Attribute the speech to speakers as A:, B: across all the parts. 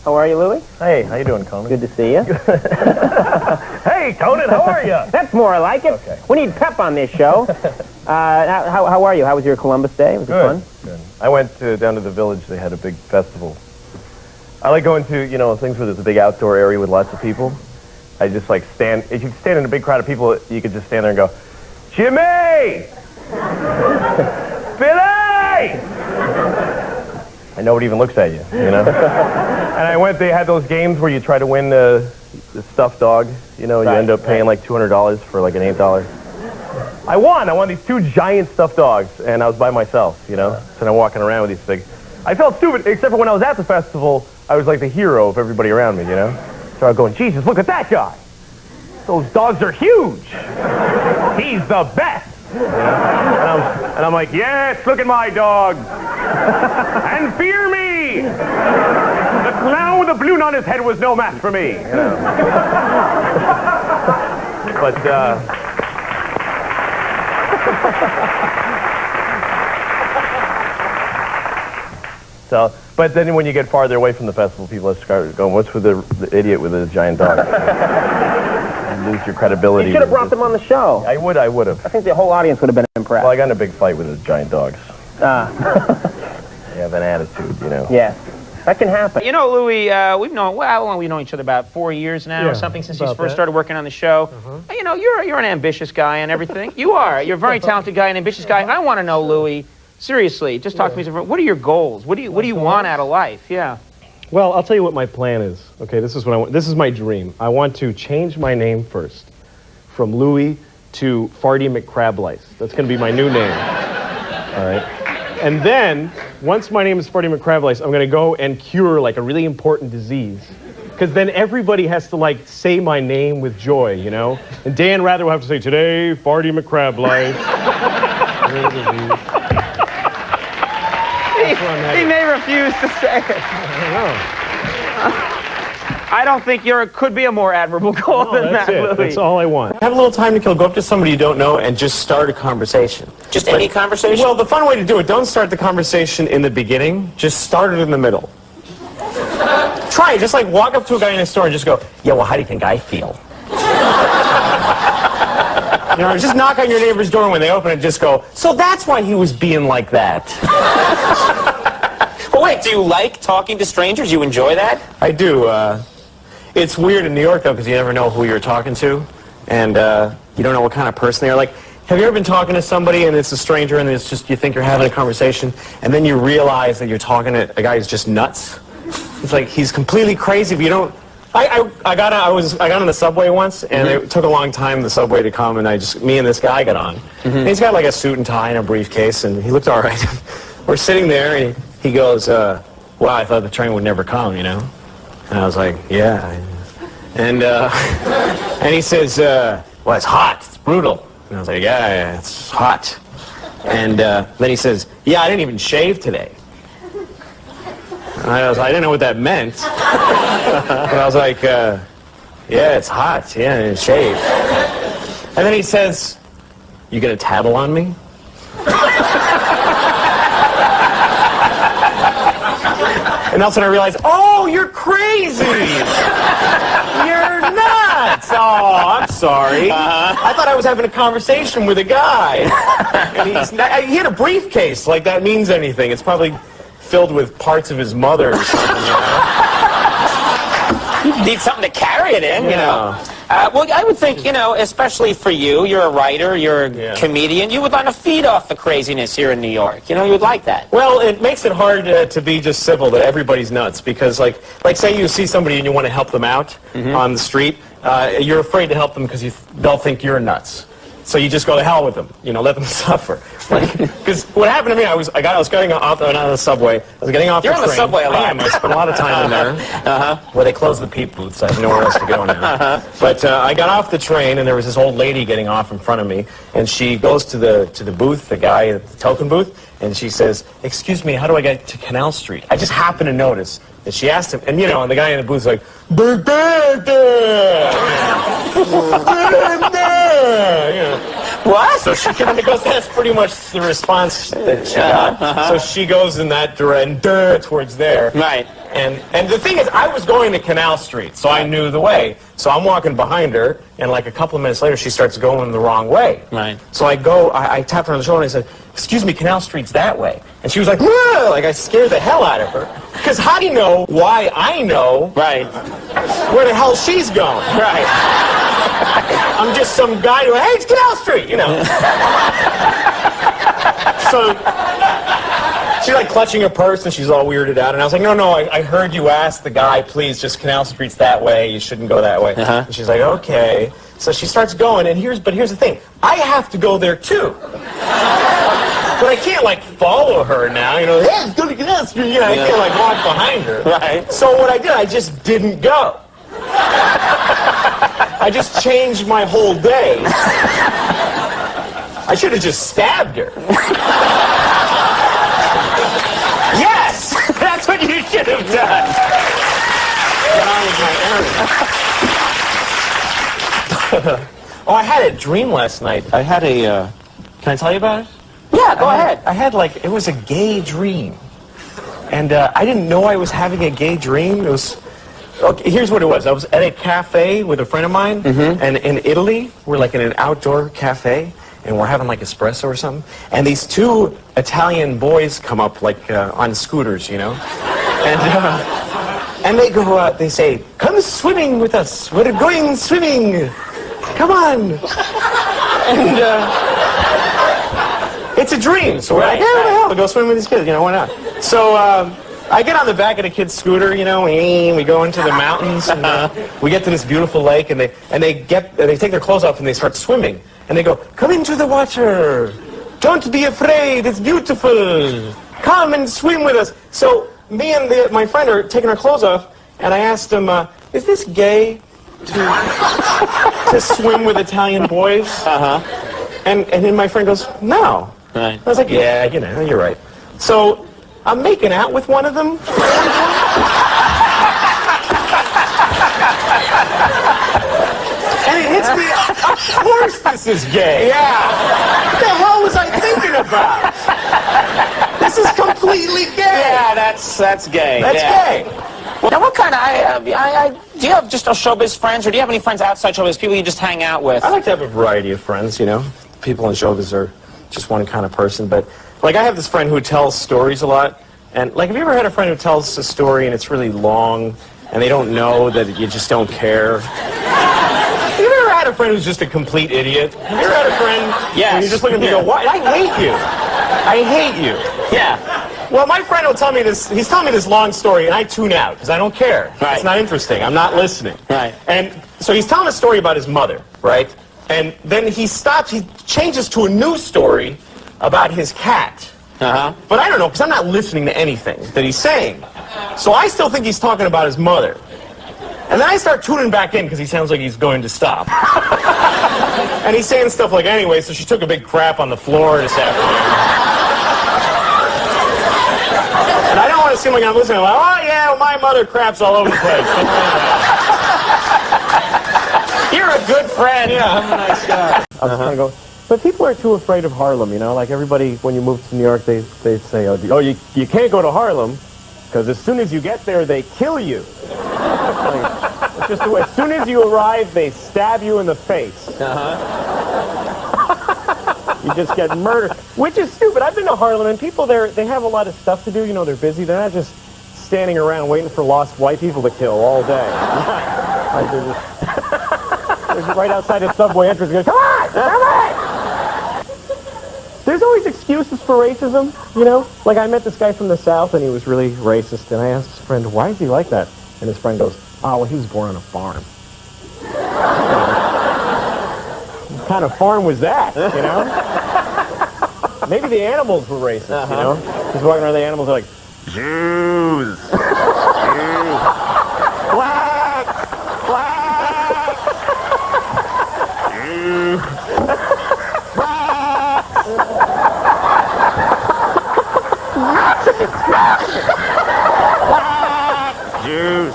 A: How are you, Louie?
B: Hey, how you doing, Conan?
A: Good to see you.
B: Hey, Conan, how are you?
A: That's more like it.
B: Okay.
A: We need pep on this show. How are you? How was your Columbus Day? Was it fun?
B: Good. I went down to the village. They had a big festival. I like going to, things where there's a big outdoor area with lots of people. I just like stand. If you stand in a big crowd of people, you could just stand there and go, Jimmy! Billy! And nobody even looks at you, And I went, they had those games where you try to win the stuffed dog. You end up paying like $200 for like an $8. I won these 2 giant stuffed dogs, and I was by myself, So I'm walking around with these things. I felt stupid, except for when I was at the festival, I was like the hero of everybody around me, So I was going, Jesus, look at that guy. Those dogs are huge. He's the best. And I'm like, yes, look at my dog. And fear me. The clown with the balloon on his head was no match for me. But, but then when you get farther away from the festival, people start going, what's with the idiot with the giant dog? You lose your credibility.
A: You should have brought them on the show.
B: I would have.
A: I think the whole audience would have been impressed.
B: Well, I got in a big fight with the giant dogs. They have an attitude,
A: Yeah. That can happen.
C: Louie, we've known, how long have we known each other? About 4 years now or something, since you first started working on the show. You're an ambitious guy and everything. You are. You're a very talented guy, an ambitious guy. I want to know, Louie, seriously, just talk to me. What are your goals? What do you want out of life? Yeah.
D: Well, I'll tell you what my plan is. Okay, this is what I want. This is my dream. I want to change my name first from Louie to Farty McCrablice. That's going to be my new name. All right. And then, once my name is Farty McCrablice, I'm going to go and cure, like, a really important disease. Because then everybody has to, like, say my name with joy, And Dan Rather will have to say, today, Farty McCrablice.
C: He may refuse to say it.
D: I don't know.
C: I don't think could be a more admirable goal than that, Louie.
D: That's all I want.
E: Have a little time to kill. Go up to somebody you don't know and just start a conversation.
C: Just any conversation?
E: Well, the fun way to do it, don't start the conversation in the beginning. Just start it in the middle. Try it. Just like walk up to a guy in a store and just go, yeah, well, how do you think I feel? Just knock on your neighbor's door, and when they open it, just go, so that's why he was being like that.
C: Well, wait, do you like talking to strangers? You enjoy that?
E: I do. It's weird in New York, though, because you never know who you're talking to, and you don't know what kind of person they are. Like, have you ever been talking to somebody, and it's a stranger, and it's just, you think you're having a conversation, and then you realize that you're talking to a guy who's just nuts? It's like, he's completely crazy, but you don't... I got on the subway once, and it took a long time the subway to come, and me and this guy got on. And he's got like a suit and tie and a briefcase, and he looked all right. We're sitting there, and he goes, wow, I thought the train would never come, And I was like, yeah. And he says, well, it's hot, it's brutal. And I was like, yeah, it's hot. And then he says, yeah, I didn't even shave today. And I didn't know what that meant. And I was like, yeah, it's hot. Yeah, I didn't shave. And then he says, you gonna tattle on me? And that's when I realized, oh, you're crazy! You're nuts! Oh, I'm sorry. I thought I was having a conversation with a guy. And he had a briefcase, like that means anything. It's probably filled with parts of his mother or something,
C: You need something to carry it in, Well, I would think, especially for you, you're a writer, you're a comedian, you would want to feed off the craziness here in New York. You would like that.
E: Well, it makes it hard to be just civil to everybody's nuts, because, like say you see somebody and you want to help them out on the street, you're afraid to help them because they'll think you're nuts. So you just go to hell with them, let them suffer. Because what happened to me, I was getting off on the subway. I was getting off the train.
C: You're on the subway a lot.
E: I spent a lot of time in there. Well, they closed the peep booth, so I have nowhere else to go now. But I got off the train, and there was this old lady getting off in front of me, and she goes to the booth, the guy at the token booth, and she says, "Excuse me, how do I get to Canal Street?" I just happened to notice. And she asked him, and and the guy in the booth's like, What? So she kind of goes, that's pretty much the response that she got. So she goes in that direction, towards there.
F: Right.
E: And the thing is, I was going to Canal Street, so I knew the way. So I'm walking behind her, and like a couple of minutes later, she starts going the wrong way.
F: Right.
E: So I go, I tapped her on the shoulder, and I said, excuse me, Canal Street's that way. And she was like, whoa! Like I scared the hell out of her. Because how do you know why I know
F: Right.
E: where the hell she's going?
F: Right.
E: I'm just some guy who, hey, it's Canal Street, you know. So she's like clutching her purse and she's all weirded out. And I was like, no, I heard you ask the guy, please, just Canal Street's that way. You shouldn't go that way. And she's like, okay. So she starts going, and here's the thing. I have to go there too. But I can't like follow her now, you know, hey, let's go to Canal Street. You know, I can't like walk behind her.
F: Right.
E: So what I did, I just didn't go. I just changed my whole day. I should have just stabbed her. Yes! That's what you should have done. That was my errand. Oh, I had a dream last night. I had a, can I tell you about it?
F: Yeah, go ahead.
E: I had like, it was a gay dream. And I didn't know I was having a gay dream. It was, okay, here's what it was. I was at a cafe with a friend of mine, and in Italy, we're like in an outdoor cafe, and we're having like espresso or something, and these two Italian boys come up like on scooters, you know, and they go, they say, come swimming with us, we're going swimming, come on. And it's a dream, so we're like, yeah, what the hell, we'll go swim with these kids, you know, why not? So I get on the back of the kid's scooter, you know, we go into the mountains, and we get to this beautiful lake, and they take their clothes off and they start swimming, and they go, come into the water, don't be afraid, it's beautiful, come and swim with us. So me and my friend are taking our clothes off, and I asked him, is this gay to swim with Italian boys? And then my friend goes, no.
F: Right.
E: I was like, yeah, you know, you're right. So I'm making out with one of them. And it hits me, of course this is gay. Yeah. What the hell was I thinking about? This is completely gay.
F: Yeah, that's gay.
E: That's gay.
F: Now, what kind of, do you have just showbiz friends, or do you have any friends outside showbiz, people you just hang out with?
E: I like to have a variety of friends, you know. People in showbiz are just one kind of person, but like I have this friend who tells stories a lot, and like have you ever had a friend who tells a story and it's really long and they don't know that you just don't care? Have you ever had a friend who's just a complete idiot? Have you ever had a friend where you just look at them and go, what? I hate you. I hate you.
F: Yeah.
E: Well, my friend will tell me this, he's telling me this long story, and I tune out, because I don't care.
F: Right.
E: It's not interesting. I'm not listening.
F: Right.
E: And so he's telling a story about his mother, right? And then he stops, he changes to a new story about his cat. But I don't know, because I'm not listening to anything that he's saying. So I still think he's talking about his mother. And then I start tuning back in, because he sounds like he's going to stop. And he's saying stuff like, anyway, so she took a big crap on the floor this afternoon. And I don't want to seem like I'm listening. I'm like, oh yeah, well, my mother craps all over the place.
F: You're a good friend.
E: Yeah, I'm a nice guy.
D: I was trying to go, but people are too afraid of Harlem, you know? Like everybody, when you move to New York, they say, oh, you can't go to Harlem, because as soon as you get there, they kill you. Like, it's just the way. As soon as you arrive, they stab you in the face. You just get murdered, which is stupid. I've been to Harlem, and people there, they have a lot of stuff to do. You know, they're busy. They're not just standing around waiting for lost white people to kill all day. Like they're just right outside the subway entrance going, come on! Come on! There's always excuses for racism, you know? Like, I met this guy from the South, and he was really racist, and I asked his friend, why is he like that? And his friend goes, oh, well, he was born on a farm. What kind of farm was that, you know? Maybe the animals were racist, you know? Just walking around, the animals are like, Jews! Jews! Black! Black! Jews! Black! Black! Jews!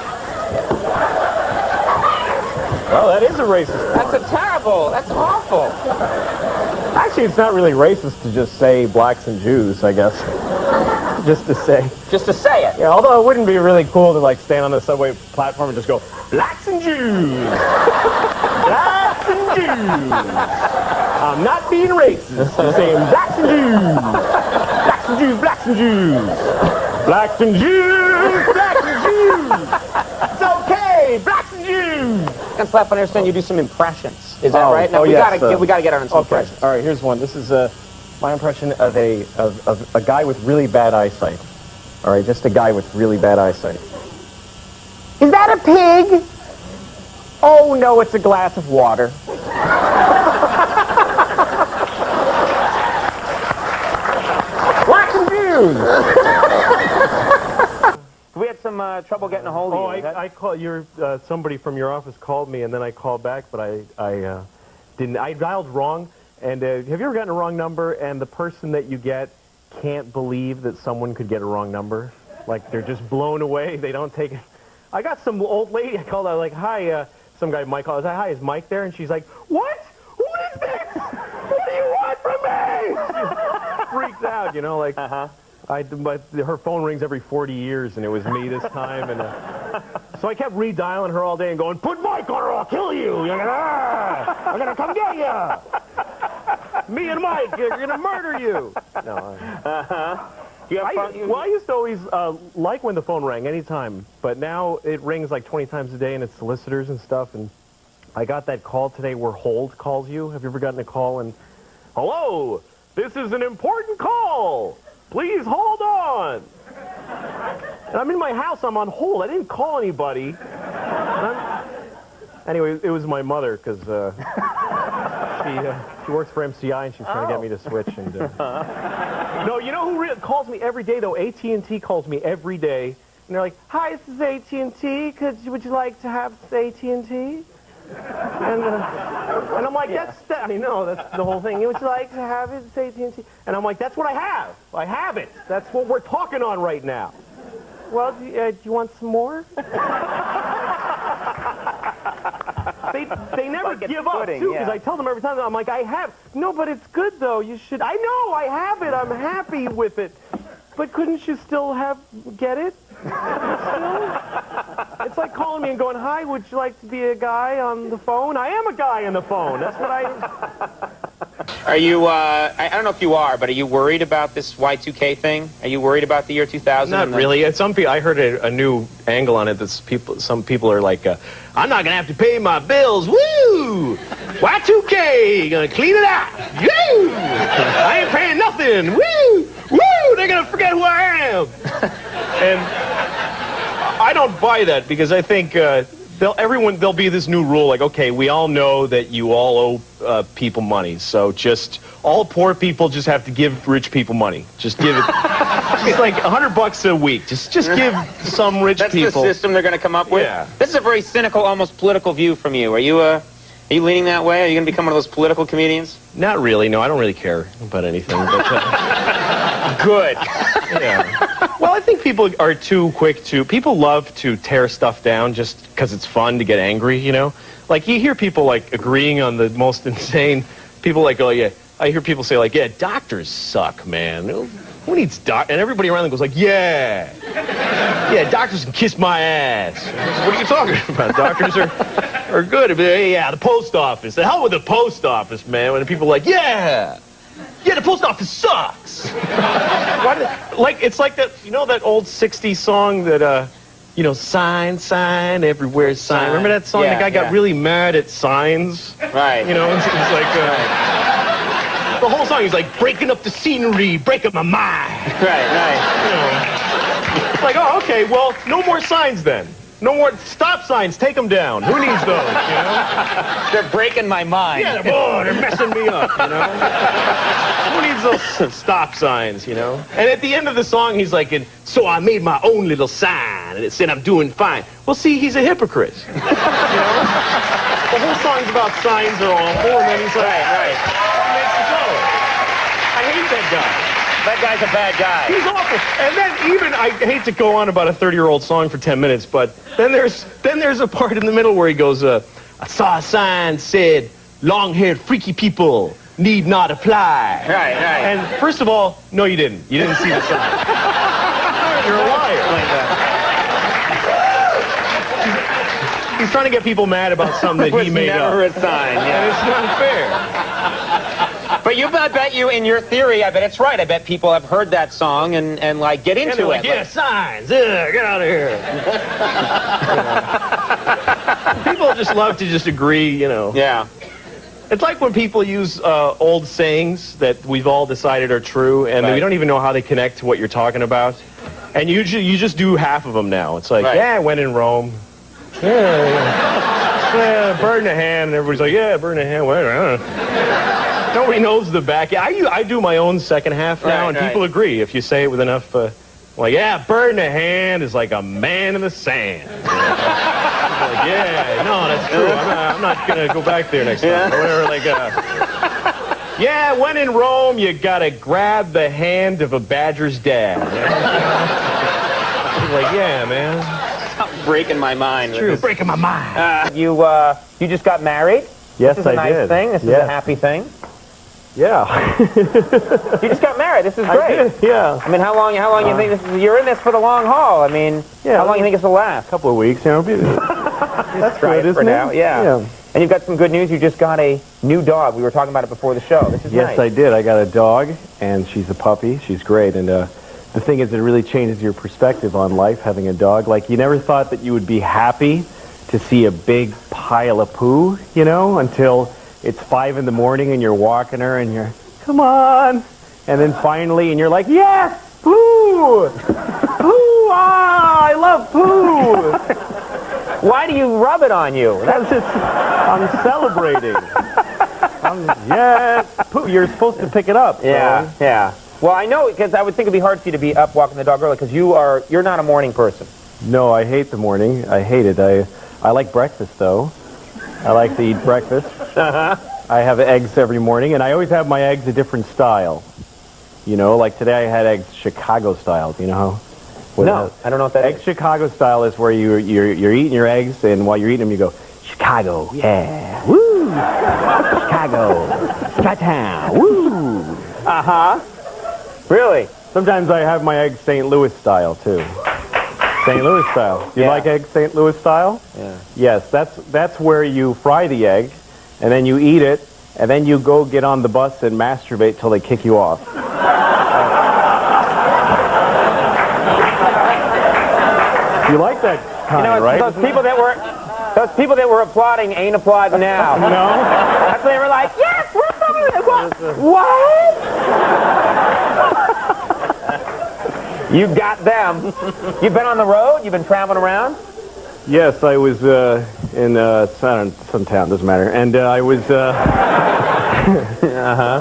D: Well, that is a racist.
F: That's a terrible, that's awful.
D: Actually, it's not really racist to just say blacks and Jews, I guess. Just to say.
C: Just to say it.
D: Yeah, although it wouldn't be really cool to like stand on the subway platform and just go, blacks and Jews! Blacks and Jews! I'm not being racist. I'm saying blacks and Jews! Blacks and Jews, blacks and Jews! Blacks and Jews! Blacks and Jews! It's okay! Blacks and Jews!
C: And Slap, I understand you do some impressions. Is that right? Now, we
D: yes,
C: gotta get on some
D: okay.
C: impressions.
D: All right, here's one. This is my impression of a guy with really bad eyesight. All right, just a guy with really bad eyesight. Is that a pig? Oh no, it's a glass of water. Blacks and Jews.
C: We had some trouble getting a hold of you.
D: I called somebody from your office called me, and then I called back, but I didn't. I dialed wrong. And have you ever gotten a wrong number, and the person that you get can't believe that someone could get a wrong number? Like, they're just blown away. They don't take it. I got some old lady. I called her, like, hi, some guy, Mike. I was like, hi, is Mike there? And she's like, what? Who is this? What do you want from me? She freaked out, you know, like, her phone rings every 40 years, and it was me this time. And so I kept redialing her all day and going, put Mike on her, I'll kill you. You're gonna, I'm going to come get you. Me and Mike, we're going to murder you. No. I used to always like when the phone rang anytime, but now it rings like 20 times a day, and it's solicitors and stuff. And I got that call today where hold calls you. Have you ever gotten a call and, hello, this is an important call. Please hold on. And I'm in my house. I'm on hold. I didn't call anybody. Anyway, it was my mother because she works for MCI and she's trying to get me to switch. And no, you know who calls me every day though? AT&T calls me every day, and they're like, "Hi, this is AT&T. Would you like to have AT&T?" And I'm like, that's the whole thing. Would you like to have it? It's AT&T. And I'm like, that's what I have. I have it. That's what we're talking on right now. Well, do you want some more? They never give up, too, because I tell them every time, I'm like, I have. No, but it's good, though. You should. I know, I have it. I'm happy with it. But couldn't you still get it? It's like calling me and going, hi, would you like to be a guy on the phone? I am a guy on the phone. That's what I...
C: Are you, I don't know if you are, but are you worried about this Y2K thing? Are you worried about the year 2000?
D: Not really. Some people, I heard a new angle on it that some people are like, I'm not going to have to pay my bills. Woo! Y2K, going to clean it out. Woo! I ain't paying nothing. Woo! Woo! They're going to forget who I am. And I don't buy that because I think there'll be this new rule like, okay, we all know that you all owe people money, so just all poor people just have to give rich people money. Just give it. It's like $100 a week. Just give some rich people.
C: That's the system they're going to come up with.
D: Yeah.
C: This is a very cynical, almost political view from you. Are you leaning that way? Are you going to become one of those political comedians?
D: Not really. No, I don't really care about anything. But,
C: good.
D: Yeah. Well, I think people are too quick to... People love to tear stuff down just because it's fun to get angry, you know? Like, you hear people, like, agreeing on the most insane... People like, oh, yeah... I hear people say, like, yeah, doctors suck, man. Who needs doc... And everybody around them goes like, yeah. Yeah, doctors can kiss my ass. What are you talking about? Doctors are good. Yeah, the post office. The hell with the post office, man. When people are like, yeah. Yeah, the post office sucks. It's like that, you know that old 60s song that, sign, everywhere sign. Remember that song?
C: Yeah,
D: the guy got really mad at signs.
C: Right.
D: You know, it's like, the whole song, he's like, breaking up the scenery, breaking my mind.
C: Right.
D: You know, it's like, oh, okay, well, no more signs then. No more stop signs. Take them down. Who needs those, you know?
C: They're breaking my mind.
D: Yeah, they're messing me up, you know? Who needs those stop signs, you know? And at the end of the song, he's like, so I made my own little sign, and it said I'm doing fine. Well, see, he's a hypocrite. You know? The whole song's about signs are awful, and then he's like,
C: right.
D: He makes it go. I hate that guy.
C: That guy's a bad guy.
D: He's awful. And then even, I hate to go on about a 30-year-old song for 10 minutes, but then there's a part in the middle where he goes, I saw a sign said, long-haired freaky people, need not apply.
C: Right.
D: And first of all, no, you didn't. You didn't see the sign. You're a liar. He's trying to get people mad about something that he made up.
C: Never a sign.
D: And
C: Yeah.
D: it's not fair.
C: But I bet you, in your theory, I bet it's right. I bet people have heard that song and like get into
D: Like,
C: it.
D: yeah, signs. Get out of here. People just love to just agree, you know.
C: Yeah.
D: It's like when people use old sayings that we've all decided are true, and we don't even know how they connect to what you're talking about. And you just do half of them now. It's like, yeah, I went in Rome. Yeah, bird in the hand, and everybody's like, yeah, bird in the hand. Well, nobody knows the back. I do my own second half now, and people agree if you say it with enough. Like, yeah, bird in the hand is like a man in the sand. Like, yeah, no, that's true. I'm not gonna go back there next time. Or whatever, like, yeah, when in Rome, you gotta grab the hand of a badger's dad. Like, yeah, man.
C: Stop breaking my mind.
D: True, breaking my mind.
A: You just got married?
D: Yes,
A: This is a nice thing. This is a happy thing.
D: Yeah.
A: You just got married. This is great.
D: I did, yeah.
A: I mean, how long you think this is? You're in this for the long haul. I mean, how long you think this will last?
D: A couple of weeks, you know. That's
A: Try
D: good,
A: it for
D: isn't
A: now.
D: it?
A: Yeah. And you've got some good news. You just got a new dog. We were talking about it before the show. This is
D: Yes,
A: nice.
D: I did. I got a dog, and she's a puppy. She's great. And the thing is, it really changes your perspective on life, having a dog. Like, you never thought that you would be happy to see a big pile of poo, you know, until it's 5 in the morning and you're walking her and you're, come on. And then finally, and you're like, yes, poo! Poo! Ah, I love poo!
A: Why do you rub it on you?
D: That's just, I'm celebrating. Yes, poo. You're supposed to pick it up.
A: Yeah, yeah. Well, I know, because I would think it'd be hard for you to be up walking the dog early, because you're not a morning person.
D: No, I hate the morning. I hate it. I like breakfast, though. I like to eat breakfast. I have eggs every morning, and I always have my eggs a different style. You know, like today I had eggs Chicago style. Do you know how?
A: No, I don't know what that is.
D: Eggs Chicago style is where you're eating your eggs, and while you're eating them, you go, Chicago, yeah, woo! Chicago, Chi-town, woo!
A: Uh-huh. Really?
D: Sometimes I have my eggs St. Louis style, too. St. Louis style. You like eggs St. Louis style?
A: Yeah.
D: Yes, that's where you fry the egg, and then you eat it, and then you go get on the bus and masturbate till they kick you off. You like that kind, right?
A: Those people that were applauding ain't applauding now.
D: No?
A: That's when they were like, yes, we're coming. What? You got them. You've been on the road? You've been traveling around?
D: Yes, I was in some town, doesn't matter. And I was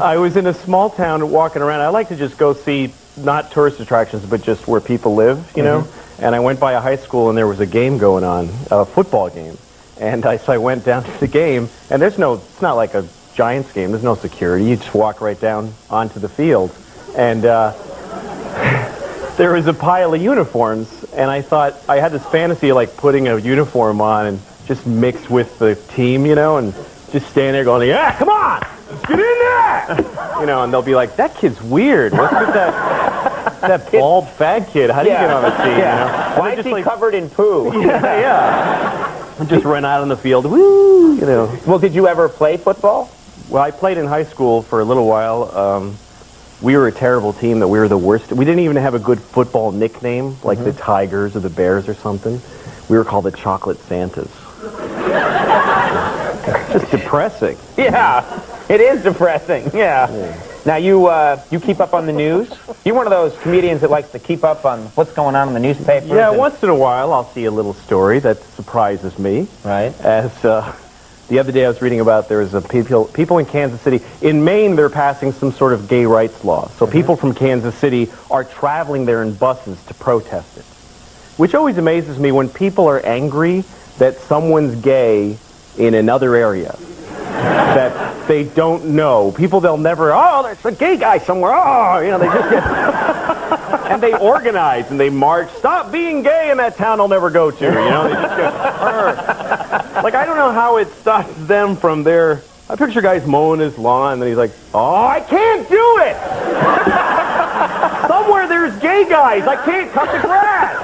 D: I was in a small town walking around. I like to just go see not tourist attractions, but just where people live, you know. And I went by a high school, and there was a game going on, a football game. And so I went down to the game, and it's not like a Giants game. There's no security. You just walk right down onto the field. And there was a pile of uniforms, and I thought, I had this fantasy of like putting a uniform on and just mixed with the team, you know, and just stand there going, yeah, come on, let's get in there! You know, and they'll be like, that kid's weird. What's with that bald fag kid? How do you get on the team? You know?
A: Why is he covered in poo?
D: Yeah. And just run out on the field, woo, you know.
A: Well, did you ever play football?
D: Well, I played in high school for a little while. We were a terrible team that we were the worst. We didn't even have a good football nickname, like the Tigers or the Bears or something. We were called the Chocolate Santas. Just depressing.
A: Yeah, it is depressing. Yeah. Now you keep up on the news. You're one of those comedians that likes to keep up on what's going on in the newspapers.
D: Yeah, once in a while I'll see a little story that surprises me.
A: Right.
D: As the other day I was reading about there's people in Kansas City. In Maine, they're passing some sort of gay rights law. So people from Kansas City are traveling there in buses to protest it. Which always amazes me when people are angry that someone's gay in another area that they don't know. People they'll never, there's a gay guy somewhere. You know, they just get... And they organize and they march. Stop being gay in that town I'll never go to. You know, they just go, like, I don't know how it stops them from I
B: I picture guys mowing his lawn, and then he's like, "Oh, I can't do it! Somewhere there's gay guys. I can't cut the grass."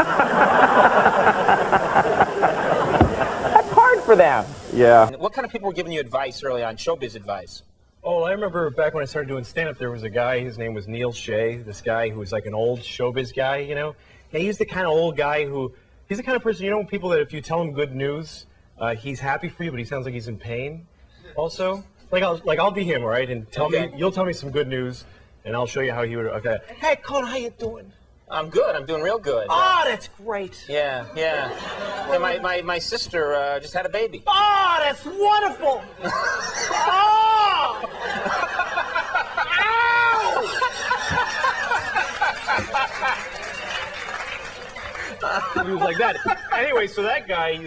A: That's hard for them.
B: Yeah.
C: What kind of people were giving you advice early on, showbiz advice?
D: Oh, I remember back when I started doing stand-up, there was a guy, his name was Neil Shea, this guy who was like an old showbiz guy, you know? And he's the kind of old guy who, he's the kind of person, you know, people that if you tell him good news, he's happy for you, but he sounds like he's in pain also. I'll be him, right? And you'll tell me some good news, and I'll show you how he would, okay. Hey, Conan, how you doing?
C: I'm good. I'm doing real good.
D: Oh, that's great.
C: Yeah. My sister just had a baby.
D: Oh, that's wonderful. Oh! Ow! He was like that. Anyway, so that guy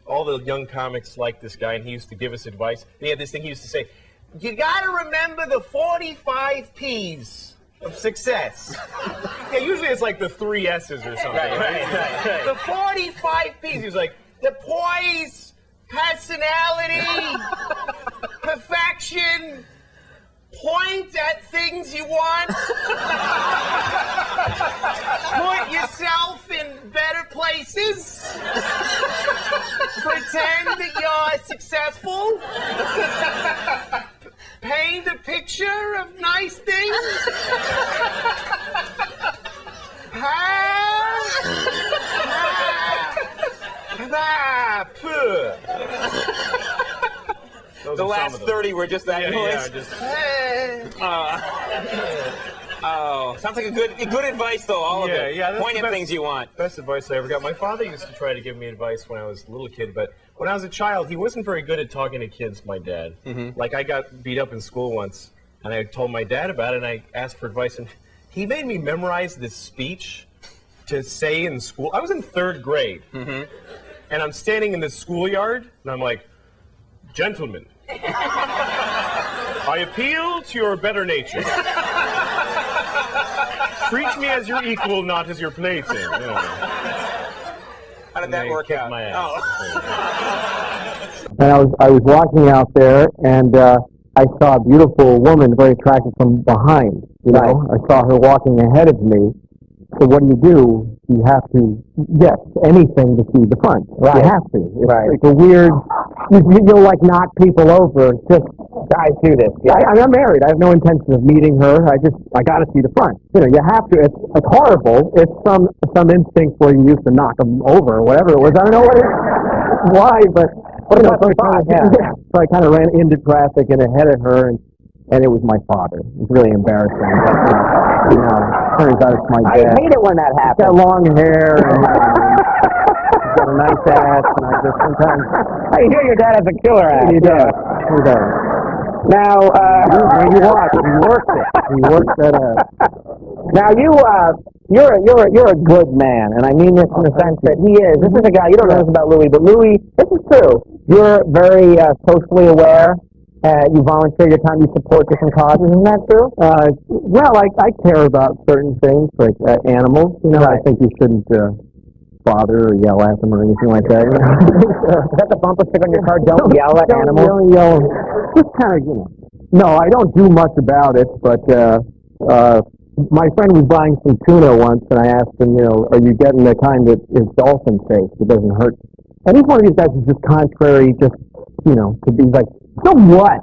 D: all the young comics liked this guy, and he used to give us advice. And he had this thing he used to say, you gotta remember the 45 P's of success. Yeah, usually it's like the 3 S's or something. Right. The 45 P's. He was like, the poise, personality, perfection, point at things you want, put yourself in better places, pretend that you're successful, paint a picture of nice things,
C: The last 30 were just that noise. Oh, sounds like a good advice though. All of it.
D: Yeah,
C: point at things you want.
D: Best advice I ever got. My father used to try to give me advice when I was a little kid, but when I was a child, he wasn't very good at talking to kids. My dad. Like I got beat up in school once, and I told my dad about it, and I asked for advice, and he made me memorize this speech to say in school. I was in 3rd grade, and I'm standing in the schoolyard, and I'm like, gentlemen, I appeal to your better nature. Treat me as your equal, not as your plaything. You know.
C: How did that work out?
D: My ass.
G: And I was walking out there, and I saw a beautiful woman, very attractive from behind. You know, I saw her walking ahead of me. So what do? You have to, yes, anything to see the front. Right. You have to. It's a weird, you'll like knock people over. Just, guys do this. Yeah. I'm married. I have no intention of meeting her. I got to see the front. You know, you have to. It's horrible. It's some instinct where you used to knock them over or whatever it was. I don't know why, but you know, so I kind of ran into traffic and ahead of her, and it was my father. It was really embarrassing. But, you know, turns out it's my dad.
A: I hate it when that happens.
G: He's got long hair, and he's got a nice ass, and I just sometimes...
A: I hear your dad has a killer ass.
G: He does. He does.
A: Now,
G: when you watch, he works it. He works that ass.
A: Now, you're a good man, and I mean this in the sense that he is. This is a guy, you don't know this about Louis, but Louis, this is true. You're very socially aware. You volunteer your time, you support different causes, isn't that true?
G: Well, I care about certain things, like animals. You know, I think you shouldn't bother or yell at them or anything like that. You know?
A: Is that the bumper sticker on your car? Don't yell at animals?
G: Don't yell. Just kind of, you know. No, I don't do much about it, but my friend was buying some tuna once, and I asked him, you know, are you getting the kind that is dolphin safe, that doesn't hurt? And he's one of these guys who's just contrary, just, you know, to be like, so what?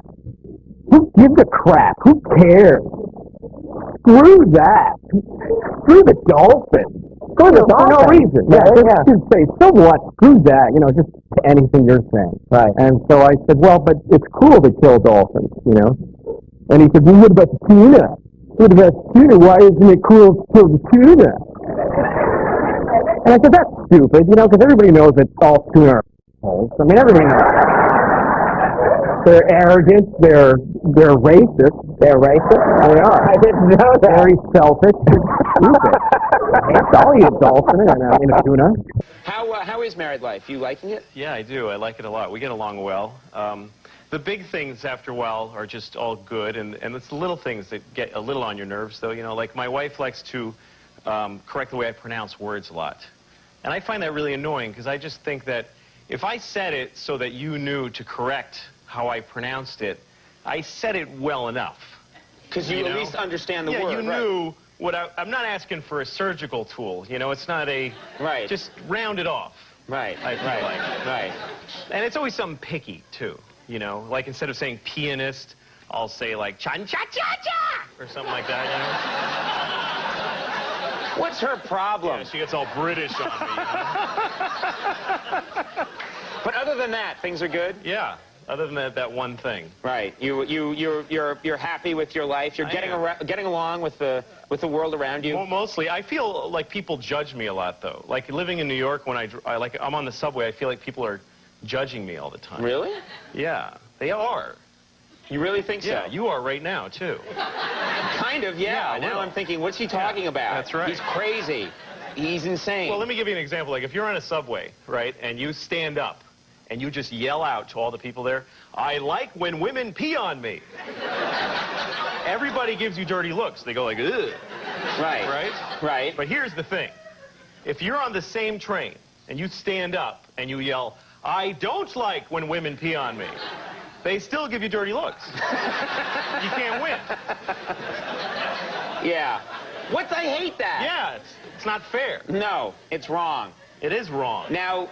G: Who gives a crap? Who cares? Screw that. Screw the dolphin. For no reason. Just say, so what? Screw that. You know, just anything you're saying. Right. And so I said, well, but it's cool to kill dolphins, you know? And he said, well, what about the tuna? What about the tuna? Why isn't it cool to kill the tuna? And I said, that's stupid, you know, because everybody knows that all tuna are holes. I mean, everybody knows. They're arrogant. They're racist.
A: They're racist?
G: They are.
A: I didn't know that.
G: Very selfish. Stupid. I'll eat a dolphin and a tuna.
C: How is married life? You liking it?
B: Yeah, I do. I like it a lot. We get along well. The big things after a while are just all good, and it's the little things that get a little on your nerves, though. You know, like my wife likes to correct the way I pronounce words a lot. And I find that really annoying, because I just think that if I said it so that you knew to correct
E: how I pronounced it, I said it well enough.
C: Because you at least understand the word.
E: Yeah, you knew what I'm not asking for a surgical tool. You know, it's not a...
C: Right.
E: Just round it off.
C: Right.
E: I feel like.
C: Right.
E: And it's always something picky, too. You know, like instead of saying pianist, I'll say like cha-cha-cha-cha or something like that, you know?
C: What's her problem?
E: Yeah, she gets all British on me. You know?
C: But other than that, things are good?
E: Yeah. Other than that one thing.
C: Right. You're happy with your life. You're getting along with the world around you.
E: Well, mostly. I feel like people judge me a lot, though. Like living in New York, when I'm on the subway, I feel like people are judging me all the time.
C: Really?
E: Yeah, they are.
C: You really think so?
E: Yeah, you are right now too.
C: Kind of, yeah. Now I'm thinking, what's he talking about?
E: That's right.
C: He's crazy. He's insane.
E: Well, let me give you an example. Like if you're on a subway, right, and you stand up and you just yell out to all the people there, I like when women pee on me. Everybody gives you dirty looks. They go like, ugh.
C: Right.
E: Right?
C: Right.
E: But here's the thing. If you're on the same train and you stand up and you yell, I don't like when women pee on me, they still give you dirty looks. You can't win.
C: Yeah. I hate that.
E: Yeah, it's not fair.
C: No, it's wrong.
E: It is wrong.
C: Now,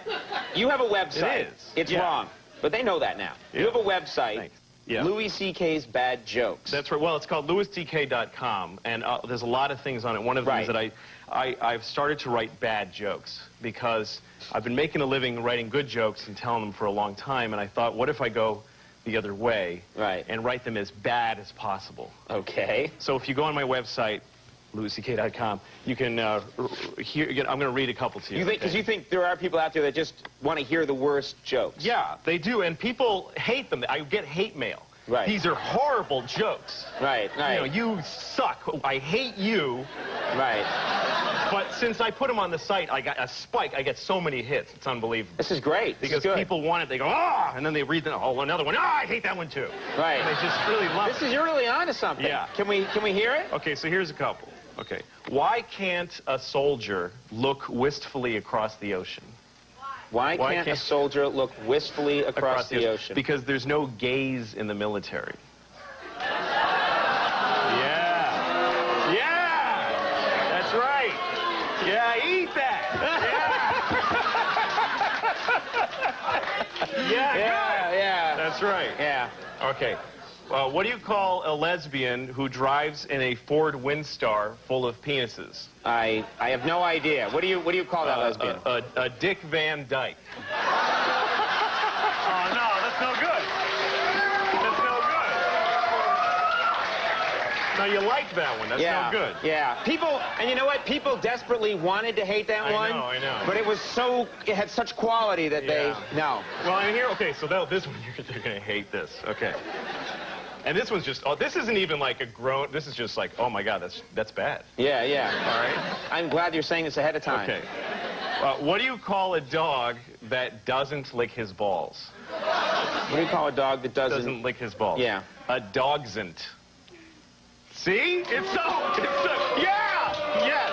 C: you have a website.
E: It is.
C: It's wrong. But they know that now.
E: Yeah.
C: You have a website,
E: Thanks. Yeah.
C: Louis C.K.'s Bad Jokes.
E: That's right. Well, it's called louisck.com, and there's a lot of things on it. One of the things that I've started to write bad jokes because I've been making a living writing good jokes and telling them for a long time, and I thought, what if I go the other way and write them as bad as possible?
C: Okay.
E: So if you go on my website, louisck.com, you can hear. I'm going to read a couple to you.
C: Because you think there are people out there that just want to hear the worst jokes.
E: Yeah, they do, and people hate them. I get hate mail.
C: Right.
E: These are horrible jokes.
C: Right, right.
E: You know, you suck. I hate you.
C: Right.
E: But since I put them on the site, I got a spike. I get so many hits. It's unbelievable.
C: This is great.
E: Because people want it. They go, ah! And then they read them. Oh, another one. Ah, I hate that one, too.
C: Right.
E: And they just really love it.
C: You're really onto something.
E: Yeah.
C: Can we hear it?
E: Okay, so here's a couple. Okay. Why can't a soldier look wistfully across the ocean?
C: Why can't a soldier look wistfully across the ocean?
E: Because there's no gays in the military. Yeah. Yeah. That's right. Yeah, eat that. Yeah. Yeah,
C: yeah.
E: That's right.
C: Yeah.
E: Okay. What do you call a lesbian who drives in a Ford Windstar full of penises?
C: I have no idea. What do you call that lesbian?
E: A Dick Van Dyke. Oh no, that's no good. That's no good. No, you like that one. That's no good.
C: Yeah. People, and you know what? People desperately wanted to hate that one.
E: I know.
C: But it had such quality that no.
E: Well, and here, okay, so this one, you're going to hate this. Okay. And this one's just, this isn't even like a grown, this is just like, oh my God, that's bad.
C: Yeah, yeah.
E: All right?
C: I'm glad you're saying this ahead of time.
E: Okay. What do you call a dog that doesn't lick his balls?
C: What do you call a dog that doesn't
E: lick his balls?
C: Yeah.
E: A dogsn't. See? It's so, yeah! Yes!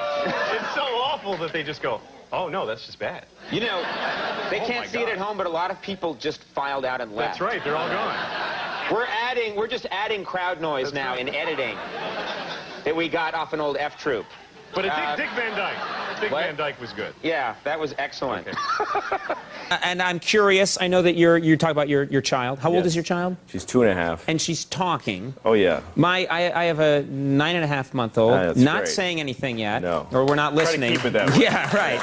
E: It's so awful that they just go, oh no, that's just bad.
C: You know, they can't see it at home, but a lot of people just filed out and left.
E: That's right, they're all gone.
C: We're just adding crowd noise now in editing that we got off an old F Troop.
E: But Dick Van Dyke. Dick Van Dyke was good.
C: Yeah, that was excellent.
E: Okay.
H: And I'm curious, I know that you talk about your child. How old is your child?
I: She's 2.5.
H: And she's talking.
I: Oh, yeah.
H: I have a 9.5-month-old,
I: that's
H: not
I: great.
H: saying anything yet.
I: No.
H: Or we're not listening.
I: Try to keep it that way.
H: Yeah, right.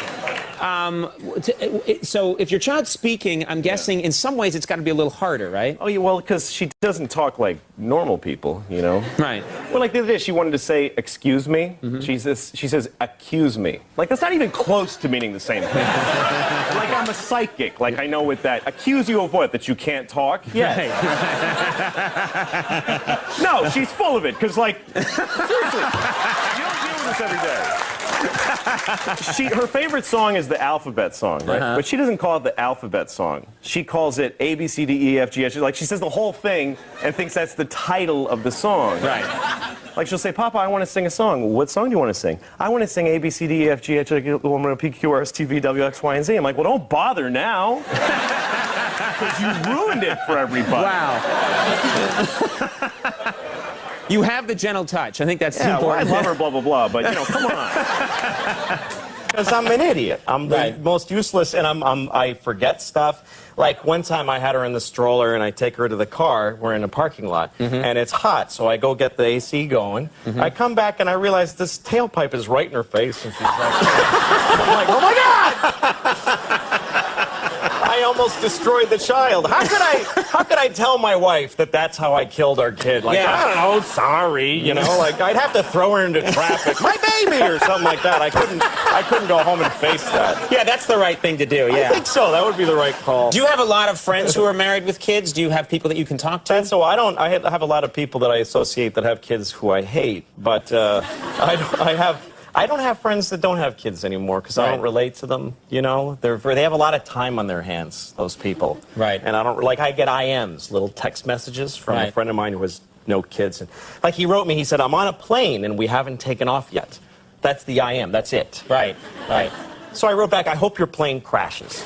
H: So if your child's speaking, I'm guessing in some ways it's got to be a little harder, right?
I: Oh, yeah, well, because she doesn't talk like normal people, you know?
H: Right.
I: Well, like the other day, she wanted to say, excuse me. She says, accuse me. Like, that's not even close to meaning the same thing. Like, I'm a psychic. Like, I know with that. Accuse you of what? That you can't talk? Yes. Right. No, she's full of it, because, like, seriously, you don't deal with this every day. Her favorite song is the alphabet song, right? But she doesn't call it the alphabet song. She calls it A, B, C, D, E, F, G, H. Like, she says the whole thing and thinks that's the title of the song.
H: Right.
I: Like, she'll say, Papa, I want to sing a song. What song do you want to sing? I want to sing A, B, C, D, E, F, G, H, I, P, Q, R, S, T, V, W, X, Y, and Z. I'm like, well, don't bother now. Because you ruined it for everybody.
H: Wow. You have the gentle touch. I think that's important.
I: Well, I love her, blah, blah, blah, but, you know, come on.
E: Because I'm an idiot. I'm the most useless, and I forget stuff. Like, one time I had her in the stroller, and I take her to the car. We're in a parking lot, and it's hot, so I go get the AC going. I come back, and I realize this tailpipe is right in her face, and she's like, I'm like, oh, my God! I almost destroyed the child. How could I tell my wife that that's how I killed our kid? Like, I don't know, sorry, you know, like I'd have to throw her into traffic, my baby, or something like that. I couldn't go home and face that.
H: Yeah, that's the right thing to do. Yeah,
E: I think so. That would be the right call.
H: Do you have a lot of friends who are married with kids? Do you have people that you can talk to?
E: And so I have a lot of people that I associate that have kids who I hate, but I don't have friends that don't have kids anymore because I don't relate to them, you know? They have a lot of time on their hands, those people.
H: Right.
E: And I get IMs, little text messages from a friend of mine who has no kids. And like he wrote me, he said, I'm on a plane and we haven't taken off yet. That's the IM, that's it.
H: Right.
E: So I wrote back, I hope your plane crashes.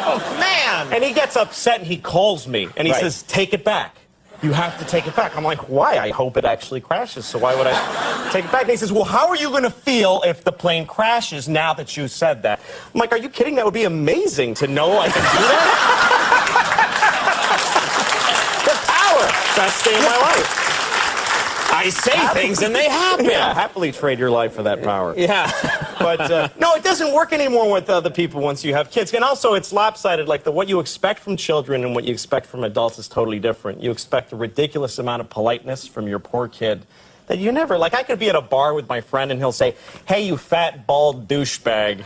H: Oh, man!
E: And he gets upset and he calls me and he says, take it back. You have to take it back. I'm like, why? I hope it actually crashes, so why would I take it back? And he says, well, how are you going to feel if the plane crashes now that you said that? I'm like, are you kidding? That would be amazing to know I can do that. The power. Best day of my life.
H: I say things and they happen.
E: Yeah, happily trade your life for that power.
H: Yeah.
E: But, no, it doesn't work anymore with other people once you have kids. And also, it's lopsided. Like, what you expect from children and what you expect from adults is totally different. You expect a ridiculous amount of politeness from your poor kid that you never... Like, I could be at a bar with my friend, and he'll say, hey, you fat, bald douchebag,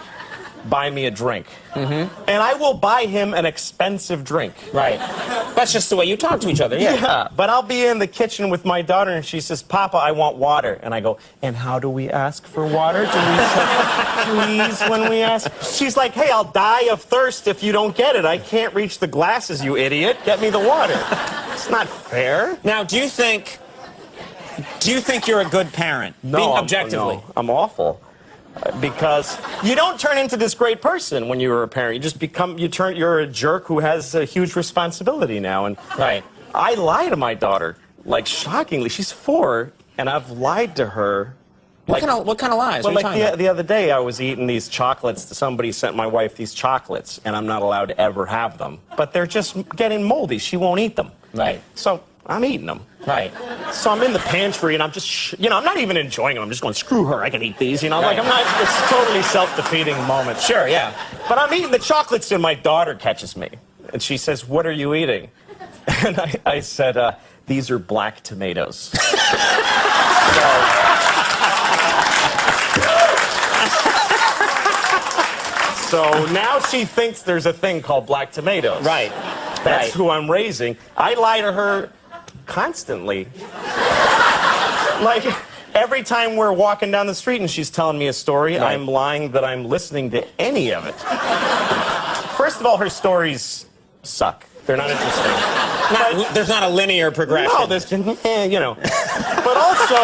E: buy me a drink. And I will buy him an expensive drink.
H: Right. That's just the way you talk to each other,
E: Yeah, but I'll be in the kitchen with my daughter, and she says, Papa, I want water. And I go, and how do we ask for water? Do we say please when we ask? She's like, hey, I'll die of thirst if you don't get it. I can't reach the glasses, you idiot. Get me the water. It's not fair.
H: Now, do you think you're a good parent?
E: No,
H: being objectively.
E: No, I'm awful. Because you don't turn into this great person when you're a parent. You just you're a jerk who has a huge responsibility now. And I lie to my daughter, like, shockingly. She's 4, and I've lied to her.
H: What kind of lies?
E: Well, like the other day, I was eating these chocolates. Somebody sent my wife these chocolates, and I'm not allowed to ever have them. But they're just getting moldy. She won't eat them.
H: Right.
E: So I'm eating them.
H: Right.
E: So I'm in the pantry, and I'm just, I'm not even enjoying them. I'm just going, screw her, I can eat these, Like, I'm not, it's totally self-defeating moment.
H: Sure, yeah.
E: But I'm eating the chocolates, and my daughter catches me. And she says, what are you eating? And I said, these are black tomatoes. So now she thinks there's a thing called black tomatoes.
H: Right.
E: That's who I'm raising. I lie to her constantly. Like, every time we're walking down the street and she's telling me a story, I'm lying that I'm listening to any of it. First of all, her stories suck. They're not interesting.
H: There's not a linear progression.
E: No, there's, But also,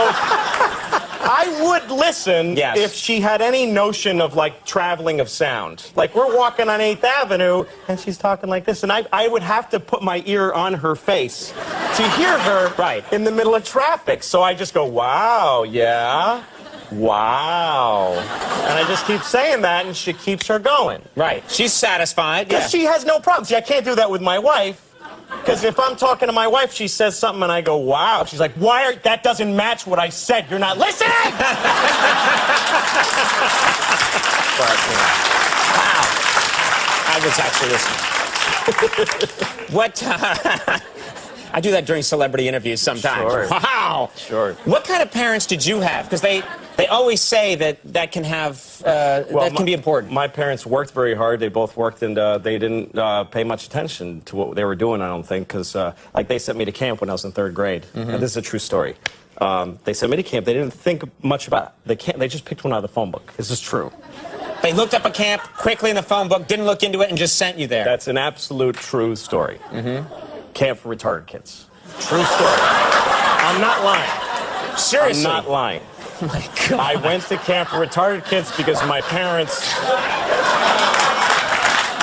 E: I would listen if she had any notion of, like, traveling of sound. Like, we're walking on 8th Avenue, and she's talking like this, and I would have to put my ear on her face to hear her in the middle of traffic. So I just go, wow, yeah, wow. And I just keep saying that, and she keeps her going.
H: Right. She's satisfied.
E: Because she has no problem. See, I can't do that with my wife. Because if I'm talking to my wife, she says something and I go, wow. She's like, that doesn't match what I said. You're not listening!
H: Wow. I was actually listening. I do that during celebrity interviews sometimes.
E: Sure.
H: Wow.
E: Sure.
H: What kind of parents did you have? Because they always say that can have can be important.
E: My parents worked very hard. They both worked, and they didn't pay much attention to what they were doing, I don't think, because like they sent me to camp when I was in 3rd grade. And this is a true story. They sent me to camp. They didn't think much about the camp. They just picked one out of the phone book. This is true.
H: They looked up a camp quickly in the phone book, didn't look into it, and just sent you there.
E: That's an absolute true story. Camp for retarded kids. True story. I'm not lying.
H: Seriously?
E: I'm not lying.
H: Oh my God.
E: I went to camp for retarded kids because my parents...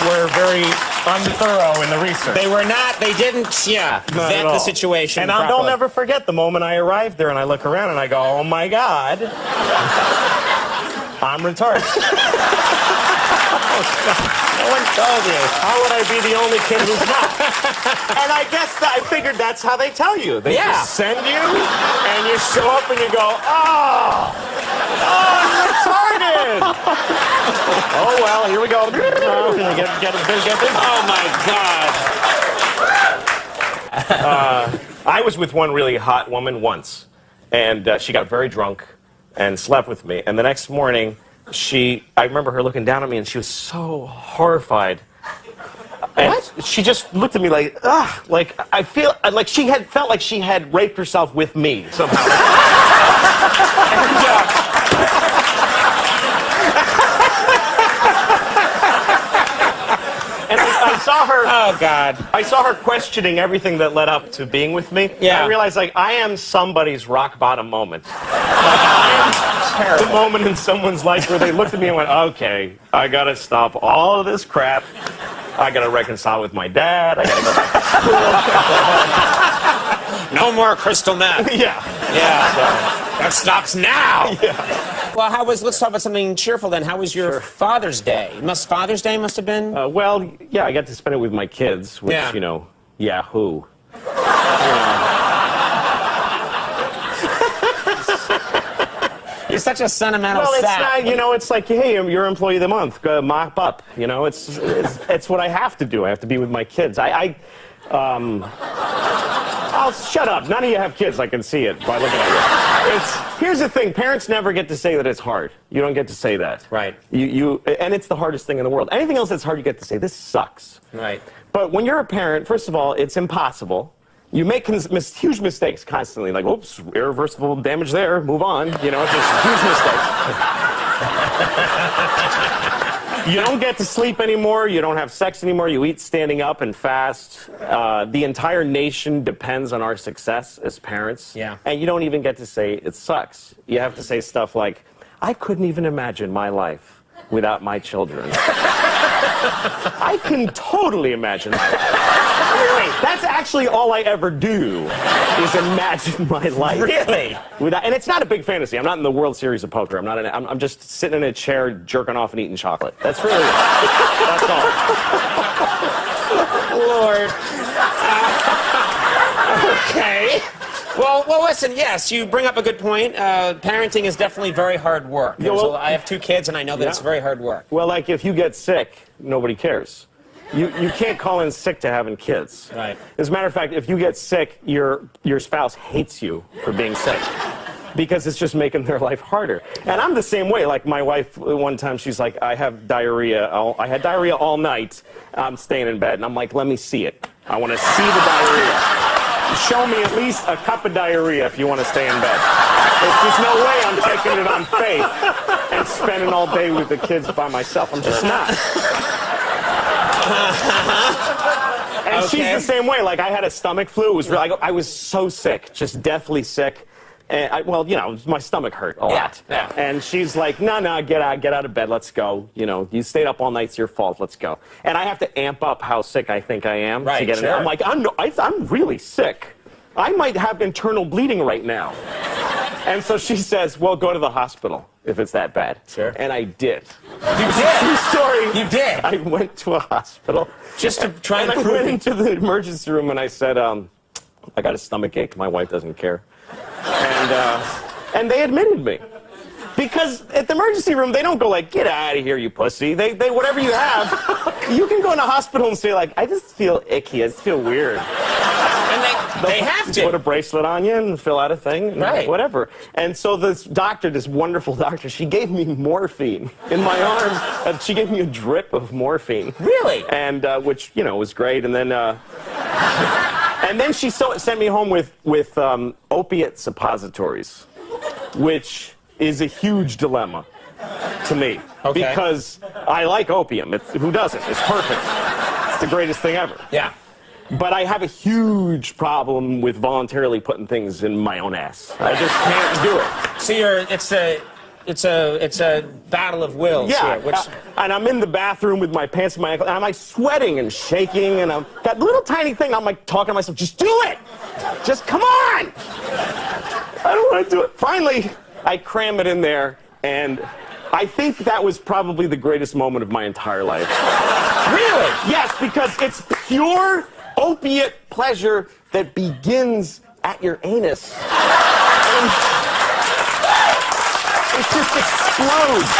E: were very unthorough in the research.
H: They were not. They didn't. Yeah.
E: Not
H: vet
E: at all.
H: the situation.
E: And
H: properly.
E: I'll never forget the moment I arrived there and I look around and I go, oh my God, I'm retarded. No one told you. How would I be the only kid who's not? And I guess I figured that's how they tell you. They just send you, and you show up and you go, oh, I'm retarded. Oh, well, here we go. Get this.
H: Oh, my God.
E: I was with one really hot woman once, and she got very drunk and slept with me. And the next morning, I remember her looking down at me, and she was so horrified. And she just looked at me like, ugh, like I feel like she had felt like she had raped herself with me somehow. And I saw her.
H: Oh God!
E: I saw her questioning everything that led up to being with me.
H: Yeah.
E: I realized like I am somebody's rock bottom moment. Like, I am the moment in someone's life where they looked at me and went, "Okay, I gotta stop all of this crap. I gotta reconcile with my dad. I gotta go back to school."
H: No more crystal meth.
E: Yeah.
H: Yeah. That stops now.
E: Yeah.
H: Well, let's talk about something cheerful then. How was your Father's Day? Father's Day must have been.
E: Well, yeah, I got to spend it with my kids, which
H: Yeah.
E: you know, Yahoo.
H: You're such a sentimental
E: Well, it's
H: sap.
E: not, you know, it's like, hey, you're Employee of the Month, mop up. You know, it's what I have to do. I have to be with my kids. I'll shut up. None of you have kids. I can see it by looking at you. Here's the thing. Parents never get to say that it's hard. You don't get to say that.
H: Right.
E: And it's the hardest thing in the world. Anything else that's hard, you get to say, this sucks.
H: Right.
E: But when you're a parent, first of all, it's impossible. You make huge mistakes constantly. Like, oops, irreversible damage there. Move on. You know, just huge mistakes. You don't get to sleep anymore. You don't have sex anymore. You eat standing up and fast. The entire nation depends on our success as parents.
H: Yeah.
E: And you don't even get to say it sucks. You have to say stuff like, I couldn't even imagine my life without my children. I can totally imagine my life. Wait, that's actually all I ever do is imagine my life.
H: Really?
E: And it's not a big fantasy. I'm not in the World Series of Poker. I'm just sitting in a chair, jerking off and eating chocolate. That's really it. That's all.
H: Lord. Okay. Well, listen, yes, you bring up a good point. Parenting is definitely very hard work. I have 2 kids, and I know that it's very hard work.
E: Well, like, if you get sick, nobody cares. You can't call in sick to having kids.
H: Right.
E: As a matter of fact, if you get sick, your spouse hates you for being sick. Because it's just making their life harder. And I'm the same way. Like, my wife, one time, she's like, I have diarrhea. I had diarrhea all night. I'm staying in bed. And I'm like, let me see it. I want to see the diarrhea. Show me at least a cup of diarrhea if you want to stay in bed. There's just no way I'm taking it on faith and spending all day with the kids by myself. I'm just not. And she's the same way. Like, I had a stomach flu. It was really, I was so sick, just deathly sick. And well, you know, my stomach hurt a lot.
H: Yeah.
E: And she's like, no, get out of bed, let's go. You know, you stayed up all night, it's your fault, let's go. And I have to amp up how sick I think I am to get in there. I'm like, I'm really sick. I might have internal bleeding right now. And so she says, well, go to the hospital if it's that bad.
H: Sure.
E: And I did.
H: You did?
E: True story.
H: You did?
E: I went to a hospital.
H: Just to try and
E: I
H: prove
E: went
H: it.
E: into the emergency room and I said, I got a stomach ache. My wife doesn't care. And they admitted me. Because at the emergency room, they don't go like, get out of here, you pussy. They whatever you have, you can go in a hospital and say like, I just feel icky, I just feel weird.
H: And they have to.
E: Put a bracelet on you and fill out a thing, and
H: right?
E: Whatever. And so this doctor, this wonderful doctor, she gave me morphine in my arm. She gave me a drip of morphine.
H: Really?
E: And which was great. And then she sent me home with opiate suppositories, which is a huge dilemma to me.
H: Okay.
E: Because I like opium. Who doesn't? It's perfect. It's the greatest thing ever.
H: Yeah.
E: But I have a huge problem with voluntarily putting things in my own ass. I just can't do it.
H: So it's a battle of wills
I: Yeah,
H: here. Which...
I: and I'm in the bathroom with my pants in my ankle, and I'm like sweating and shaking, and I'm that little tiny thing. I'm like talking to myself, just do it, just come on. I don't want to do it. Finally, I cram it in there, and I think that was probably the greatest moment of my entire life.
H: Really?
I: Yes, because it's pure opiate pleasure that begins at your anus. And it just explodes.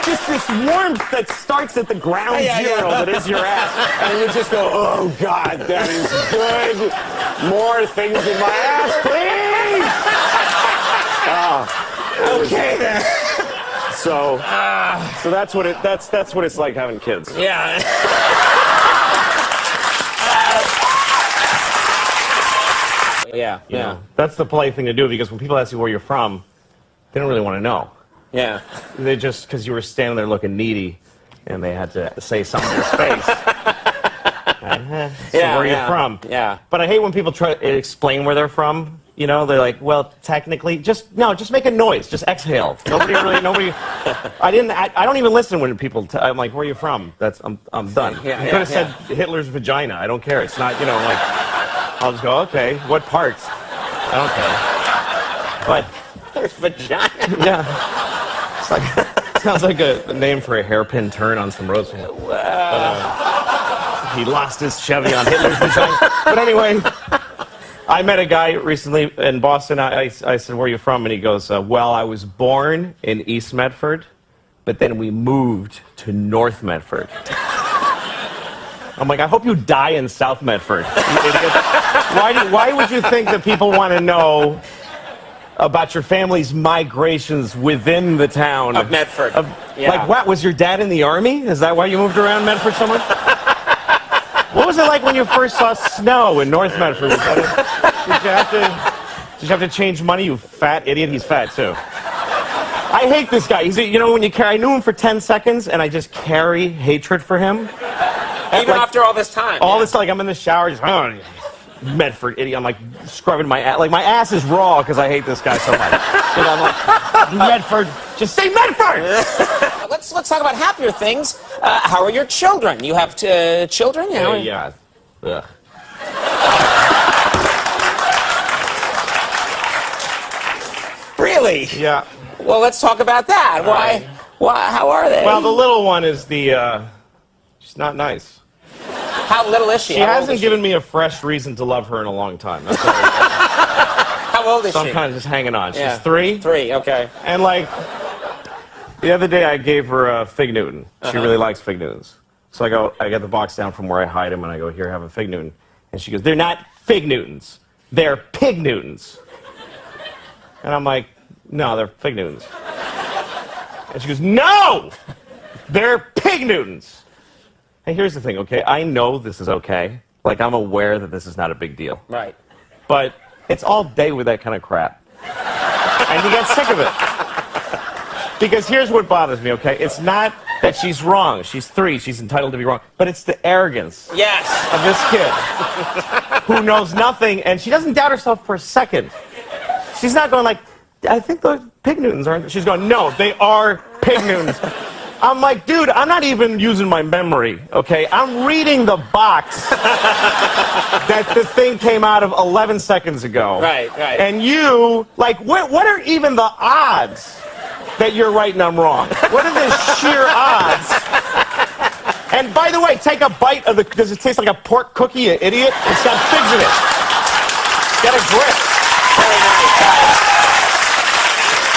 I: Just this warmth that starts at the ground zero that is your ass. And you just go, oh, God, that is good. More things in my ass, please. Okay, then. So that's what it's like having kids.
H: Yeah. Yeah.
I: You know, that's the polite thing to do, because when people ask you where you're from, they don't really want to know.
H: Yeah.
I: They just, because you were standing there looking needy, and they had to say something in your face. So where are you from?
H: Yeah.
I: But I hate when people try to explain where they're from. You know, they're like, well, technically, just make a noise, just exhale. Nobody. I don't even listen when people. I'm like, where are you from? I'm done. You could have said Hitler's vagina. I don't care. It's not, like. I'll just go, okay. What parts? I don't care. But
H: Hitler's vagina.
I: Yeah. It's like sounds like a name for a hairpin turn on some roads. He lost his Chevy on Hitler's vagina. But anyway. I met a guy recently in Boston. I said, where are you from? And he goes, well, I was born in East Medford, but then we moved to North Medford. I'm like, I hope you die in South Medford. You idiot. Why would you think that people want to know about your family's migrations within the town?
H: Of Medford.
I: Like, what? Was your dad in the Army? Is that why you moved around Medford so much? What was it like when you first saw snow in North Medford? Did you have to change money, you fat idiot? He's fat, too. I hate this guy. When you I knew him for 10 seconds, and I just carry hatred for him.
H: Even after all this time.
I: All this, I'm in the shower, just, Medford, idiot. I'm, scrubbing my ass. My ass is raw because I hate this guy so much. I'm like, Medford, just say Medford!
H: Let's talk about happier things. How are your children? You have children?
I: Yeah. Ugh.
H: Really?
I: Yeah.
H: Well, let's talk about that. Why? How are they?
I: Well, the little one is she's not nice.
H: How little is she?
I: She hasn't given me a fresh reason to love her in a long time. That's all.
H: How old is she?
I: So I'm kind of just hanging on. She's 3.
H: 3, okay.
I: And the other day I gave her a Fig Newton. She really likes Fig Newtons. So I get the box down from where I hide them, and I go, here, have a Fig Newton. And she goes, they're not Fig Newtons. They're Pig Newtons. And I'm like, no, they're Fig Newtons. And she goes, no! They're Pig Newtons. Hey, here's the thing, okay? I know this is okay. I'm aware that this is not a big deal.
H: Right.
I: But it's all day with that kind of crap. And you get sick of it. Because here's what bothers me, okay? It's not that she's wrong. She's 3. She's entitled to be wrong. But it's the arrogance of this kid who knows nothing, and she doesn't doubt herself for a second. She's not going I think those Pig Newtons aren't. She's going, no, they are Pig Newtons. I'm like, dude, I'm not even using my memory, okay? I'm reading the box that the thing came out of 11 seconds ago.
H: Right.
I: And you, what are even the odds that you're right and I'm wrong? What are the sheer odds? And by the way, take a bite of does it taste like a pork cookie, you idiot? It's got figs in it. Get a grip.
H: Very nice.